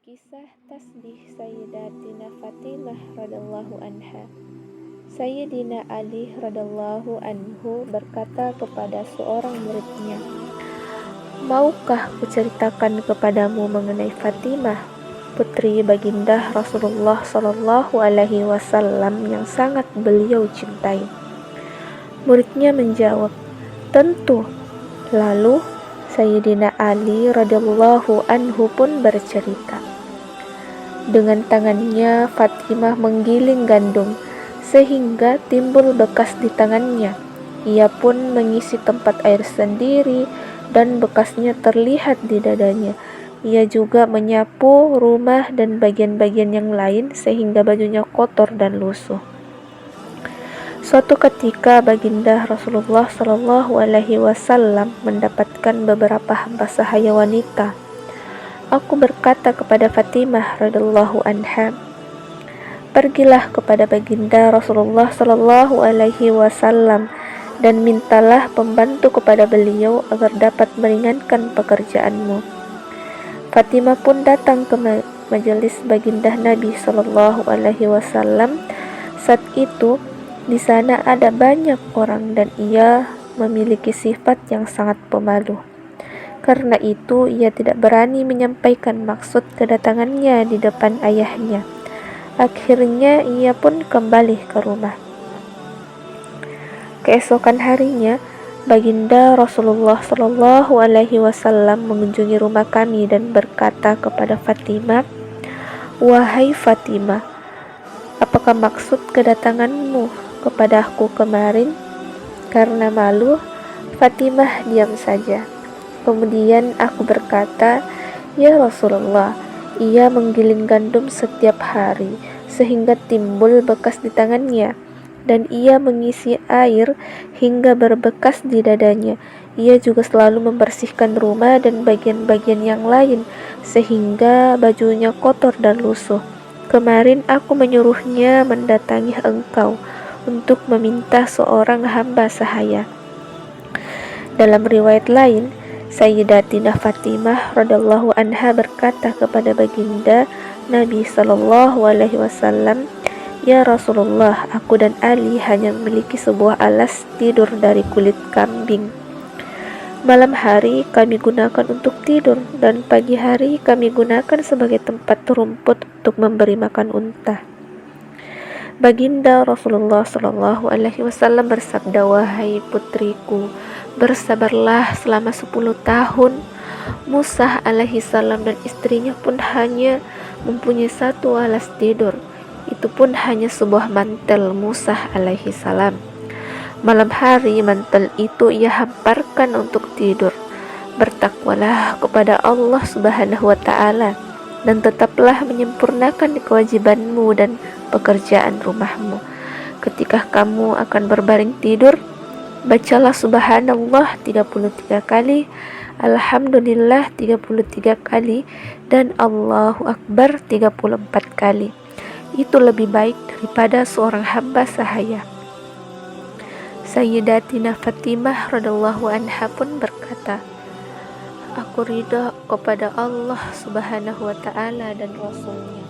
Kisah tasbih Sayyidatina Fatimah radhiyallahu anha. Sayyidina Ali radhiyallahu anhu berkata kepada seorang muridnya, "Maukah kuceritakan kepadamu mengenai Fatimah, putri baginda Rasulullah Shallallahu Alaihi Wasallam yang sangat beliau cintai?" Muridnya menjawab, "Tentu." Lalu Sayyidina Ali radhiyallahu anhu pun bercerita, dengan tangannya Fatimah menggiling gandum sehingga timbul bekas di tangannya. Ia pun mengisi tempat air sendiri dan bekasnya terlihat di dadanya. Ia juga menyapu rumah dan bagian-bagian yang lain sehingga bajunya kotor dan lusuh. Suatu ketika baginda Rasulullah Shallallahu Alaihi Wasallam mendapatkan beberapa hamba sahaya wanita. Aku berkata kepada Fatimah radhiyallahu anha, "Pergilah kepada baginda Rasulullah Shallallahu Alaihi Wasallam dan mintalah pembantu kepada beliau agar dapat meringankan pekerjaanmu." Fatimah pun datang ke majelis baginda Nabi Shallallahu Alaihi Wasallam. Saat itu di sana ada banyak orang dan ia memiliki sifat yang sangat pemalu. Karena itu ia tidak berani menyampaikan maksud kedatangannya di depan ayahnya. Akhirnya ia pun kembali ke rumah. Keesokan harinya, baginda Rasulullah Shallallahu Alaihi Wasallam mengunjungi rumah kami dan berkata kepada Fatimah, "Wahai Fatimah, apakah maksud kedatanganmu kepadaku kemarin?" Karena malu, Fatimah diam saja. Kemudian aku berkata, "Ya Rasulullah, ia menggiling gandum setiap hari sehingga timbul bekas di tangannya, dan ia mengisi air hingga berbekas di dadanya. Ia juga selalu membersihkan rumah dan bagian-bagian yang lain sehingga bajunya kotor dan lusuh. Kemarin aku menyuruhnya mendatangi engkau untuk meminta seorang hamba sahaya." Dalam riwayat lain, Sayyidatina Fatimah radhiyallahu anha berkata kepada baginda Nabi Shallallahu Alaihi Wasallam, "Ya Rasulullah, aku dan Ali hanya memiliki sebuah alas tidur dari kulit kambing. Malam hari kami gunakan untuk tidur dan pagi hari kami gunakan sebagai tempat rumput untuk memberi makan unta." Baginda Rasulullah Shallallahu Alaihi Wasallam bersabda, "Wahai putriku, bersabarlah selama 10 tahun. Musa alaihi salam dan istrinya pun hanya mempunyai satu alas tidur. Itu pun hanya sebuah mantel Musa alaihi salam. Malam hari mantel itu ia hamparkan untuk tidur. Bertakwalah kepada Allah Subhanahu wa Ta'ala dan tetaplah menyempurnakan kewajibanmu dan pekerjaan rumahmu. Ketika kamu akan berbaring tidur, bacalah subhanallah 33 kali, alhamdulillah 33 kali, dan Allahu Akbar 34 kali. Itu lebih baik daripada seorang hamba sahaya." Sayyidatina Fatimah radhiyallahu anha pun berkata, "Aku ridha kepada Allah Subhanahu wa Ta'ala dan Rasulnya.